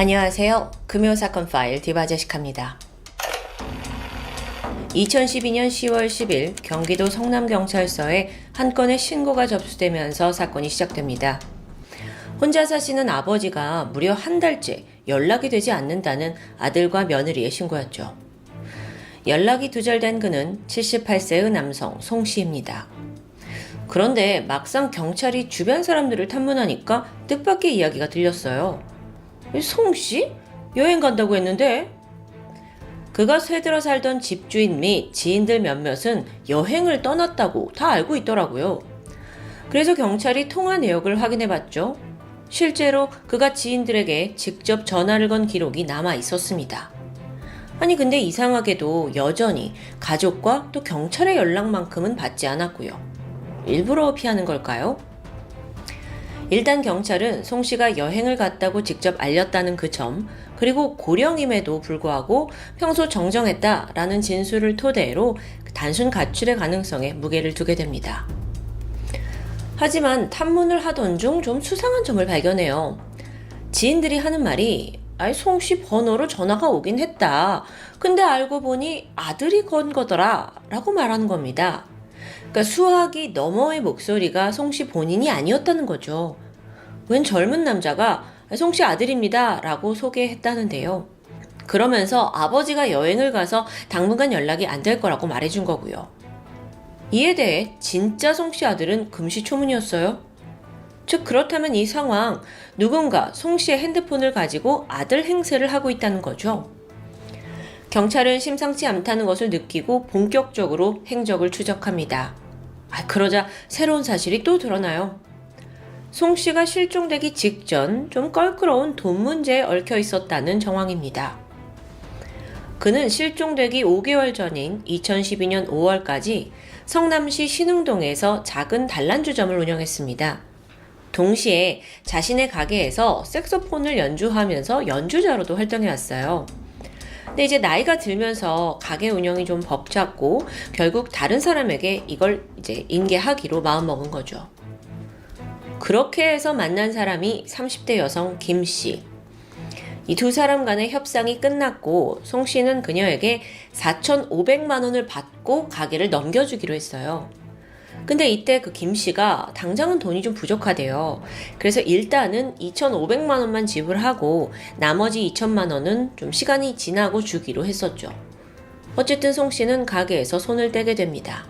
안녕하세요. 금요사건 파일 디바제시카입니다. 2012년 10월 10일 경기도 성남경찰서에 한 건의 신고가 접수되면서 사건이 시작됩니다. 혼자 사시는 아버지가 무려 한 달째 연락이 되지 않는다는 아들과 며느리의 신고였죠. 연락이 두절된 그는 78세의 남성 송 씨입니다. 그런데 막상 경찰이 주변 사람들을 탐문하니까 뜻밖의 이야기가 들렸어요. 송 씨? 여행 간다고 했는데? 그가 새들어 살던 집주인 및 지인들 몇몇은 여행을 떠났다고 다 알고 있더라고요. 그래서 경찰이 통화 내역을 확인해봤죠. 실제로 그가 지인들에게 직접 전화를 건 기록이 남아 있었습니다. 아니 근데 이상하게도 여전히 가족과 또 경찰의 연락만큼은 받지 않았고요. 일부러 피하는 걸까요? 일단 경찰은 송 씨가 여행을 갔다고 직접 알렸다는 그 점, 그리고 고령임에도 불구하고 평소 정정했다라는 진술을 토대로 단순 가출의 가능성에 무게를 두게 됩니다. 하지만 탐문을 하던 중 좀 수상한 점을 발견해요. 지인들이 하는 말이 송 씨 번호로 전화가 오긴 했다. 근데 알고 보니 아들이 건 거더라 라고 말하는 겁니다. 그러니까 수화기 너머의 목소리가 송 씨 본인이 아니었다는 거죠. 웬 젊은 남자가 송 씨 아들입니다 라고 소개했다는데요. 그러면서 아버지가 여행을 가서 당분간 연락이 안 될 거라고 말해준 거고요. 이에 대해 진짜 송 씨 아들은 금시초문이었어요. 즉 그렇다면 이 상황, 누군가 송 씨의 핸드폰을 가지고 아들 행세를 하고 있다는 거죠. 경찰은 심상치 않다는 것을 느끼고 본격적으로 행적을 추적합니다. 그러자 새로운 사실이 또 드러나요. 송 씨가 실종되기 직전 좀 껄끄러운 돈 문제에 얽혀 있었다는 정황입니다. 그는 실종되기 5개월 전인 2012년 5월까지 성남시 신흥동에서 작은 단란주점을 운영했습니다. 동시에 자신의 가게에서 색소폰을 연주하면서 연주자로도 활동해왔어요. 근데 이제 나이가 들면서 가게 운영이 좀 벅찼고 결국 다른 사람에게 이걸 이제 인계하기로 마음먹은 거죠. 그렇게 해서 만난 사람이 30대 여성 김 씨. 이 두 사람 간의 협상이 끝났고 송 씨는 그녀에게 4,500만 원을 받고 가게를 넘겨주기로 했어요. 근데 이때 그 김 씨가 당장은 돈이 좀 부족하대요. 그래서 일단은 2,500만 원만 지불하고 나머지 2천만 원은 좀 시간이 지나고 주기로 했었죠. 어쨌든 송 씨는 가게에서 손을 떼게 됩니다.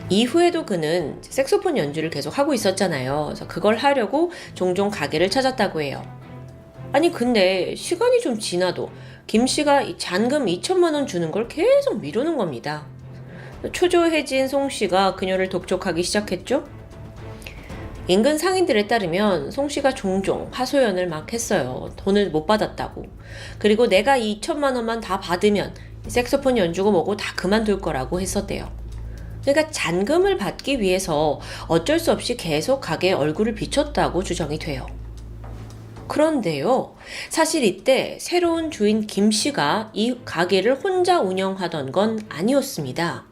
이후에도 그는 색소폰 연주를 계속 하고 있었잖아요. 그래서 그걸 하려고 종종 가게를 찾았다고 해요. 아니 근데 시간이 좀 지나도 김 씨가 잔금 2천만 원 주는 걸 계속 미루는 겁니다. 초조해진 송 씨가 그녀를 독촉하기 시작했죠. 인근 상인들에 따르면 송 씨가 종종 하소연을 막 했어요. 돈을 못 받았다고. 그리고 내가 2천만 원만 다 받으면 색소폰 연주고 뭐고 다 그만둘 거라고 했었대요. 그러니까 잔금을 받기 위해서 어쩔 수 없이 계속 가게에 얼굴을 비췄다고 주장이 돼요. 그런데요, 사실 이때 새로운 주인 김 씨가 이 가게를 혼자 운영하던 건 아니었습니다.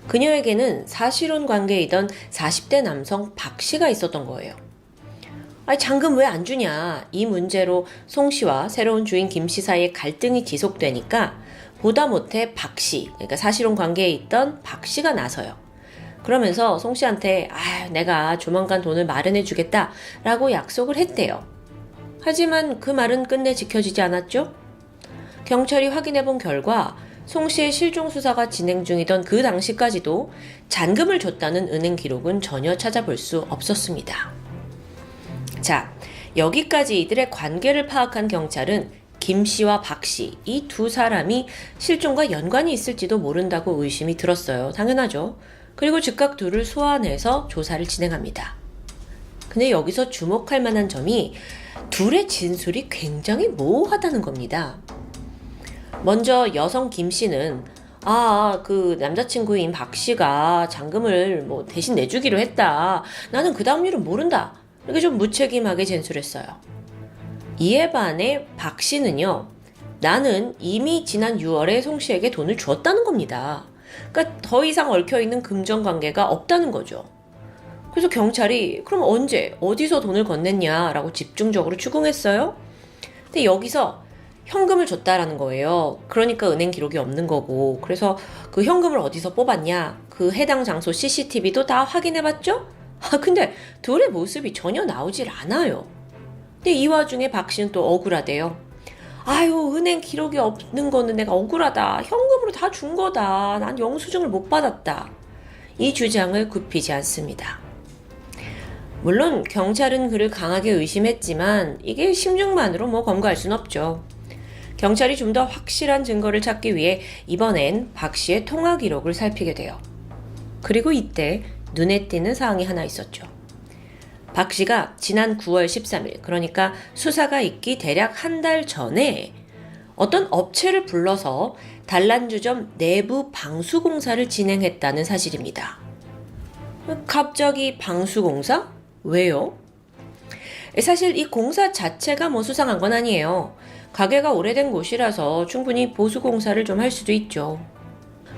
그녀에게는 사실혼 관계이던 40대 남성 박 씨가 있었던 거예요. 잔금 왜 안 주냐, 이 문제로 송 씨와 새로운 주인 김 씨 사이에 갈등이 지속되니까 보다 못해 박 씨, 그러니까 사실혼 관계에 있던 박 씨가 나서요. 그러면서 송 씨한테 내가 조만간 돈을 마련해 주겠다 라고 약속을 했대요. 하지만 그 말은 끝내 지켜지지 않았죠? 경찰이 확인해 본 결과 송 씨의 실종 수사가 진행 중이던 그 당시까지도 잔금을 줬다는 은행 기록은 전혀 찾아볼 수 없었습니다. 자, 여기까지 이들의 관계를 파악한 경찰은 김 씨와 박 씨, 이 두 사람이 실종과 연관이 있을지도 모른다고 의심이 들었어요. 당연하죠. 그리고 즉각 둘을 소환해서 조사를 진행합니다. 근데 여기서 주목할 만한 점이 둘의 진술이 굉장히 모호하다는 겁니다. 먼저 여성 김 씨는 그 남자친구인 박 씨가 잔금을 대신 내주기로 했다. 나는 그 다음 일은 모른다. 이렇게 좀 무책임하게 진술했어요. 이에 반해 박 씨는요, 나는 이미 지난 6월에 송 씨에게 돈을 줬다는 겁니다. 그러니까 더 이상 얽혀있는 금전 관계가 없다는 거죠. 그래서 경찰이 그럼 언제 어디서 돈을 건넸냐라고 집중적으로 추궁했어요. 근데 여기서 현금을 줬다라는 거예요. 그러니까 은행 기록이 없는 거고. 그래서 그 현금을 어디서 뽑았냐? 그 해당 장소 CCTV도 다 확인해봤죠? 근데 둘의 모습이 전혀 나오질 않아요. 근데 이 와중에 박 씨는 또 억울하대요. 아유, 은행 기록이 없는 거는 내가 억울하다. 현금으로 다 준 거다. 난 영수증을 못 받았다. 이 주장을 굽히지 않습니다. 물론 경찰은 그를 강하게 의심했지만 이게 심증만으로 검거할 순 없죠. 경찰이 좀 더 확실한 증거를 찾기 위해 이번엔 박 씨의 통화 기록을 살피게 돼요. 그리고 이때 눈에 띄는 사항이 하나 있었죠. 박 씨가 지난 9월 13일, 그러니까 수사가 있기 대략 한 달 전에 어떤 업체를 불러서 단란주점 내부 방수공사를 진행했다는 사실입니다. 갑자기 방수공사? 왜요? 사실 이 공사 자체가 수상한 건 아니에요. 가게가 오래된 곳이라서 충분히 보수공사를 좀 할 수도 있죠.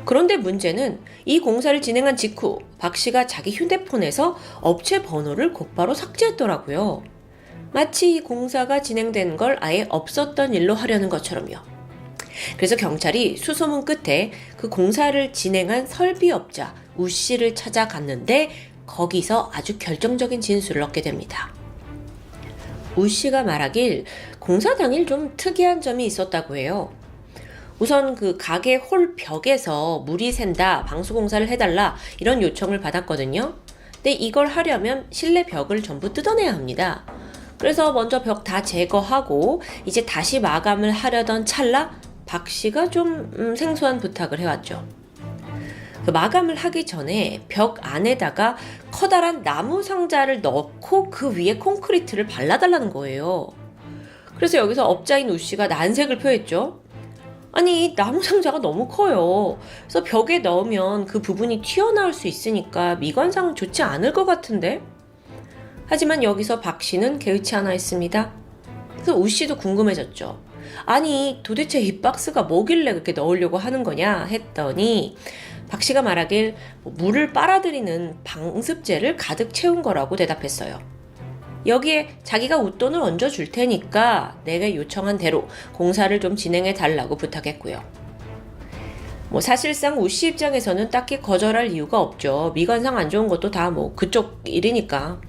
그런데 문제는 이 공사를 진행한 직후 박 씨가 자기 휴대폰에서 업체 번호를 곧바로 삭제했더라고요. 마치 이 공사가 진행된 걸 아예 없었던 일로 하려는 것처럼요. 그래서 경찰이 수소문 끝에 그 공사를 진행한 설비업자 우 씨를 찾아갔는데 거기서 아주 결정적인 진술을 얻게 됩니다. 우 씨가 말하길 공사 당일 좀 특이한 점이 있었다고 해요. 우선 그 가게 홀 벽에서 물이 샌다, 방수공사를 해달라 이런 요청을 받았거든요. 근데 이걸 하려면 실내 벽을 전부 뜯어내야 합니다. 그래서 먼저 벽 다 제거하고 이제 다시 마감을 하려던 찰나 박 씨가 좀 생소한 부탁을 해왔죠. 그 마감을 하기 전에 벽 안에다가 커다란 나무 상자를 넣고 그 위에 콘크리트를 발라달라는 거예요. 그래서 여기서 업자인 우 씨가 난색을 표했죠. 아니, 나무 상자가 너무 커요. 그래서 벽에 넣으면 그 부분이 튀어나올 수 있으니까 미관상 좋지 않을 것 같은데? 하지만 여기서 박 씨는 개의치 않아 했습니다. 그래서 우 씨도 궁금해졌죠. 아니, 도대체 이 박스가 뭐길래 그렇게 넣으려고 하는 거냐 했더니 박 씨가 말하길 물을 빨아들이는 방습제를 가득 채운 거라고 대답했어요. 여기에 자기가 웃돈을 얹어줄 테니까 내가 요청한 대로 공사를 좀 진행해 달라고 부탁했고요. 사실상 우 씨 입장에서는 딱히 거절할 이유가 없죠. 미관상 안 좋은 것도 다 그쪽 일이니까.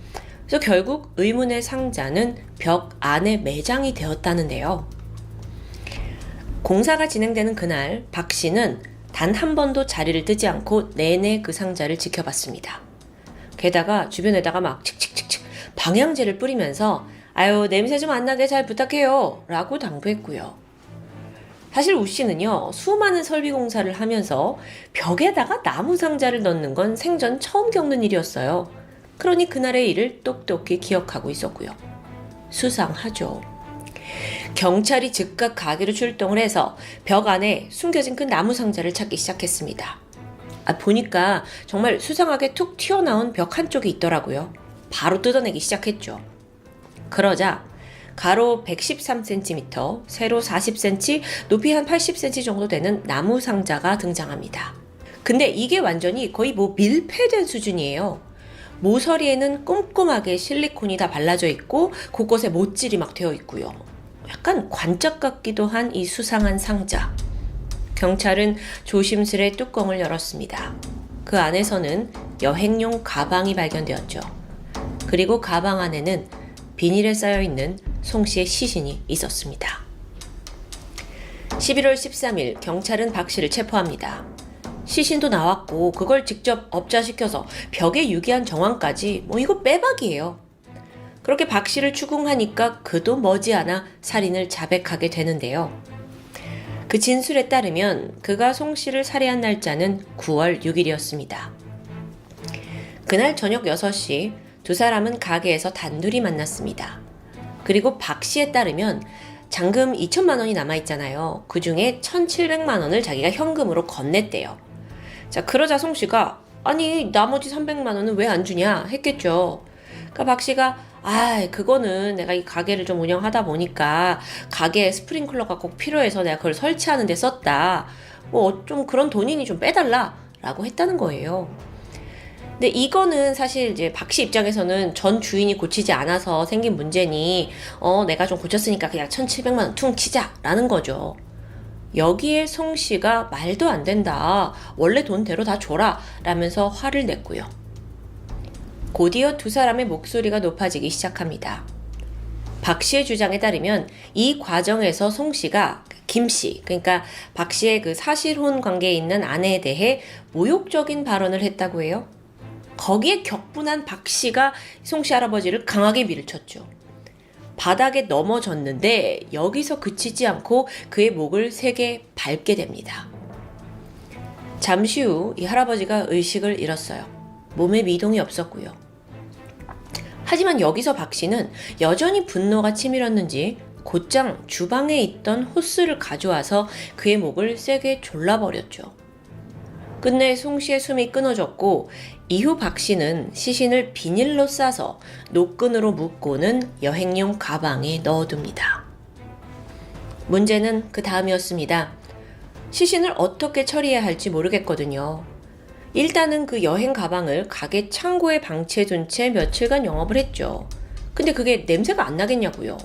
그래서 결국 의문의 상자는 벽 안에 매장이 되었다는데요. 공사가 진행되는 그날 박 씨는 단 한 번도 자리를 뜨지 않고 내내 그 상자를 지켜봤습니다. 게다가 주변에다가 막 칙칙칙칙 방향제를 뿌리면서 아유 냄새 좀 안 나게 잘 부탁해요 라고 당부했고요. 사실 우 씨는요 수많은 설비 공사를 하면서 벽에다가 나무 상자를 넣는 건 생전 처음 겪는 일이었어요. 그러니 그날의 일을 똑똑히 기억하고 있었고요. 수상하죠. 경찰이 즉각 가게로 출동을 해서 벽 안에 숨겨진 그 나무 상자를 찾기 시작했습니다. 보니까 정말 수상하게 툭 튀어나온 벽 한쪽이 있더라고요. 바로 뜯어내기 시작했죠. 그러자 가로 113cm, 세로 40cm, 높이 한 80cm 정도 되는 나무 상자가 등장합니다. 근데 이게 완전히 거의 밀폐된 수준이에요. 모서리에는 꼼꼼하게 실리콘이 다 발라져 있고 곳곳에 못질이 막 되어 있고요. 약간 관짝 같기도 한 이 수상한 상자. 경찰은 조심스레 뚜껑을 열었습니다. 그 안에서는 여행용 가방이 발견되었죠. 그리고 가방 안에는 비닐에 쌓여있는 송 씨의 시신이 있었습니다. 11월 13일 경찰은 박 씨를 체포합니다. 시신도 나왔고 그걸 직접 업자시켜서 벽에 유기한 정황까지 이거 빼박이에요. 그렇게 박 씨를 추궁하니까 그도 머지않아 살인을 자백하게 되는데요. 그 진술에 따르면 그가 송 씨를 살해한 날짜는 9월 6일이었습니다. 그날 저녁 6시 두 사람은 가게에서 단둘이 만났습니다. 그리고 박 씨에 따르면 잔금 2천만 원이 남아있잖아요. 그 중에 1,700만 원을 자기가 현금으로 건넸대요. 자, 그러자 송 씨가 아니 나머지 300만 원은 왜 안 주냐 했겠죠. 그러니까 박 씨가 그거는 내가 이 가게를 좀 운영하다 보니까 가게에 스프링클러가 꼭 필요해서 내가 그걸 설치하는 데 썼다. 좀 그런 돈이니 좀 빼달라 라고 했다는 거예요. 근데 이거는 사실 이제 박 씨 입장에서는 전 주인이 고치지 않아서 생긴 문제니 내가 좀 고쳤으니까 그냥 1,700만 원 퉁 치자라는 거죠. 여기에 송 씨가 말도 안 된다. 원래 돈대로 다 줘라 라면서 화를 냈고요. 곧이어 두 사람의 목소리가 높아지기 시작합니다. 박 씨의 주장에 따르면 이 과정에서 송 씨가 김 씨, 그러니까 박 씨의 그 사실혼 관계에 있는 아내에 대해 모욕적인 발언을 했다고 해요. 거기에 격분한 박 씨가 송 씨 할아버지를 강하게 밀쳤죠. 바닥에 넘어졌는데 여기서 그치지 않고 그의 목을 세게 밟게 됩니다. 잠시 후 이 할아버지가 의식을 잃었어요. 몸에 미동이 없었고요. 하지만 여기서 박 씨는 여전히 분노가 치밀었는지 곧장 주방에 있던 호스를 가져와서 그의 목을 세게 졸라버렸죠. 끝내 송 씨의 숨이 끊어졌고 이후 박 씨는 시신을 비닐로 싸서 노끈으로 묶고는 여행용 가방에 넣어둡니다. 문제는 그 다음이었습니다. 시신을 어떻게 처리해야 할지 모르겠거든요. 일단은 그 여행 가방을 가게 창고에 방치해둔 채 며칠간 영업을 했죠. 근데 그게 냄새가 안 나겠냐고요.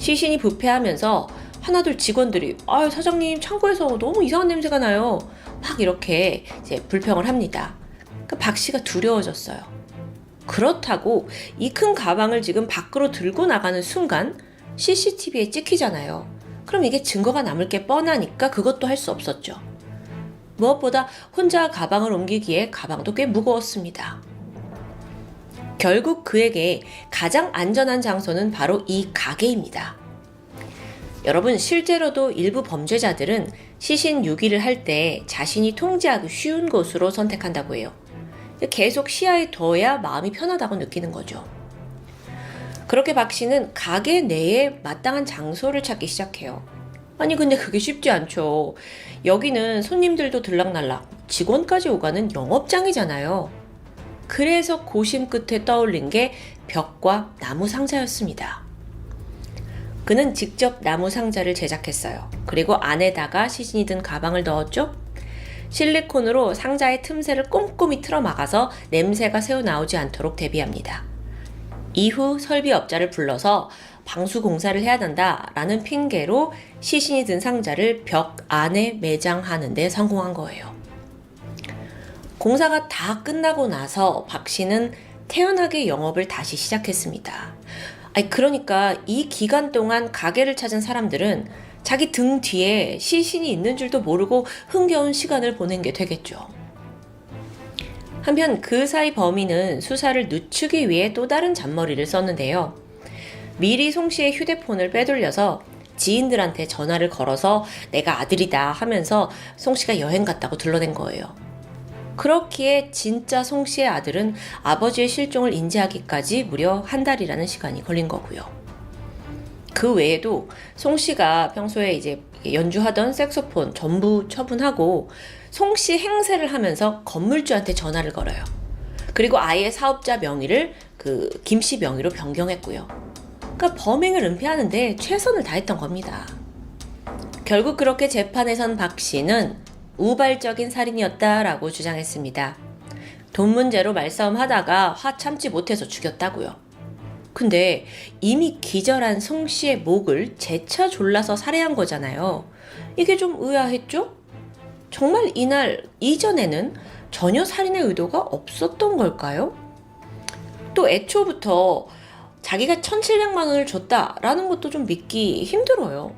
시신이 부패하면서 하나둘 직원들이 사장님 창고에서 너무 이상한 냄새가 나요. 막 이렇게 이제 불평을 합니다. 박 씨가 두려워졌어요. 그렇다고 이 큰 가방을 지금 밖으로 들고 나가는 순간 CCTV에 찍히잖아요. 그럼 이게 증거가 남을 게 뻔하니까 그것도 할 수 없었죠. 무엇보다 혼자 가방을 옮기기에 가방도 꽤 무거웠습니다. 결국 그에게 가장 안전한 장소는 바로 이 가게입니다. 여러분, 실제로도 일부 범죄자들은 시신 유기를 할 때 자신이 통제하기 쉬운 곳으로 선택한다고 해요. 계속 시야에 둬야 마음이 편하다고 느끼는 거죠. 그렇게 박 씨는 가게 내에 마땅한 장소를 찾기 시작해요. 아니 근데 그게 쉽지 않죠. 여기는 손님들도 들락날락, 직원까지 오가는 영업장이잖아요. 그래서 고심 끝에 떠올린 게 벽과 나무 상자였습니다. 그는 직접 나무 상자를 제작했어요. 그리고 안에다가 시신이 든 가방을 넣었죠. 실리콘으로 상자의 틈새를 꼼꼼히 틀어막아서 냄새가 새어나오지 않도록 대비합니다. 이후 설비업자를 불러서 방수 공사를 해야 한다라는 핑계로 시신이 든 상자를 벽 안에 매장하는 데 성공한 거예요. 공사가 다 끝나고 나서 박 씨는 태연하게 영업을 다시 시작했습니다. 그러니까 이 기간 동안 가게를 찾은 사람들은 자기 등 뒤에 시신이 있는 줄도 모르고 흥겨운 시간을 보낸 게 되겠죠. 한편 그 사이 범인은 수사를 늦추기 위해 또 다른 잔머리를 썼는데요. 미리 송 씨의 휴대폰을 빼돌려서 지인들한테 전화를 걸어서 내가 아들이다 하면서 송 씨가 여행 갔다고 드러낸 거예요. 그렇기에 진짜 송 씨의 아들은 아버지의 실종을 인지하기까지 무려 한 달이라는 시간이 걸린 거고요. 그 외에도 송 씨가 평소에 이제 연주하던 색소폰 전부 처분하고 송 씨 행세를 하면서 건물주한테 전화를 걸어요. 그리고 아예 사업자 명의를 김 씨 명의로 변경했고요. 그러니까 범행을 은폐하는데 최선을 다했던 겁니다. 결국 그렇게 재판에 선 박 씨는 우발적인 살인이었다라고 주장했습니다. 돈 문제로 말싸움하다가 화 참지 못해서 죽였다고요. 근데 이미 기절한 송 씨의 목을 재차 졸라서 살해한 거잖아요. 이게 좀 의아했죠? 정말 이날 이전에는 전혀 살인의 의도가 없었던 걸까요? 또 애초부터 자기가 1,700만 원을 줬다라는 것도 좀 믿기 힘들어요.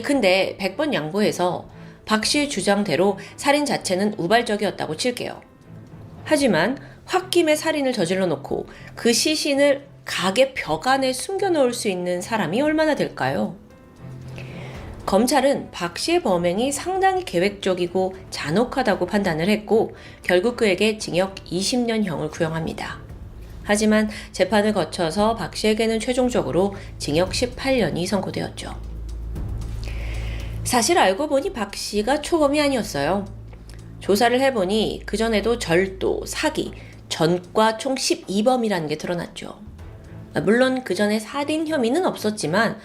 근데 100번 양보해서 박 씨의 주장대로 살인 자체는 우발적이었다고 칠게요. 하지만 홧김에 살인을 저질러 놓고 그 시신을 가게 벽 안에 숨겨놓을 수 있는 사람이 얼마나 될까요? 검찰은 박 씨의 범행이 상당히 계획적이고 잔혹하다고 판단을 했고 결국 그에게 징역 20년형을 구형합니다. 하지만 재판을 거쳐서 박 씨에게는 최종적으로 징역 18년이 선고되었죠. 사실 알고 보니 박 씨가 초범이 아니었어요. 조사를 해보니 그전에도 절도, 사기, 전과 총 12범이라는 게 드러났죠. 물론 그전에 살인 혐의는 없었지만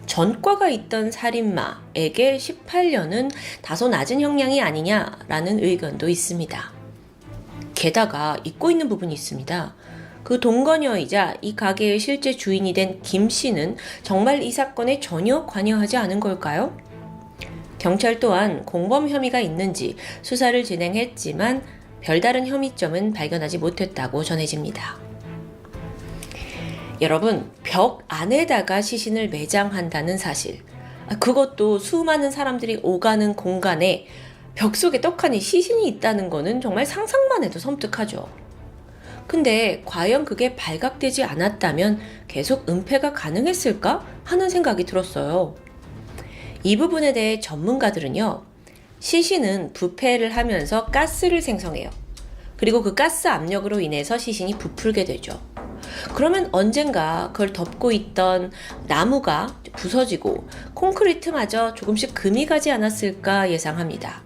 전과가 있던 살인마에게 18년은 다소 낮은 형량이 아니냐라는 의견도 있습니다. 게다가 잊고 있는 부분이 있습니다. 그 동거녀이자 이 가게의 실제 주인이 된 김 씨는 정말 이 사건에 전혀 관여하지 않은 걸까요? 경찰 또한 공범 혐의가 있는지 수사를 진행했지만 별다른 혐의점은 발견하지 못했다고 전해집니다. 여러분, 벽 안에다가 시신을 매장한다는 사실, 그것도 수많은 사람들이 오가는 공간에 벽 속에 떡하니 시신이 있다는 거는 정말 상상만 해도 섬뜩하죠. 근데 과연 그게 발각되지 않았다면 계속 은폐가 가능했을까 하는 생각이 들었어요. 이 부분에 대해 전문가들은요, 시신은 부패를 하면서 가스를 생성해요. 그리고 그 가스 압력으로 인해서 시신이 부풀게 되죠. 그러면 언젠가 그걸 덮고 있던 나무가 부서지고 콘크리트마저 조금씩 금이 가지 않았을까 예상합니다.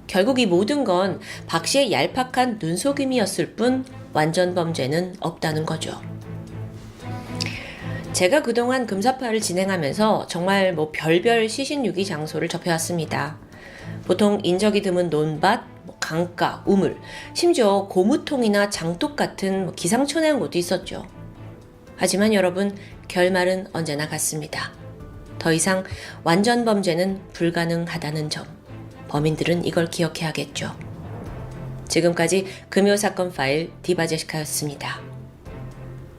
결국 이 모든 건 박 씨의 얄팍한 눈속임이었을 뿐 완전 범죄는 없다는 거죠. 제가 그동안 금사파를 진행하면서 정말 별별 시신 유기 장소를 접해왔습니다. 보통 인적이 드문 논밭, 강가, 우물, 심지어 고무통이나 장독 같은 기상천외한 곳도 있었죠. 하지만 여러분, 결말은 언제나 같습니다. 더 이상 완전 범죄는 불가능하다는 점, 범인들은 이걸 기억해야겠죠. 지금까지 금요사건 파일 디바제시카였습니다.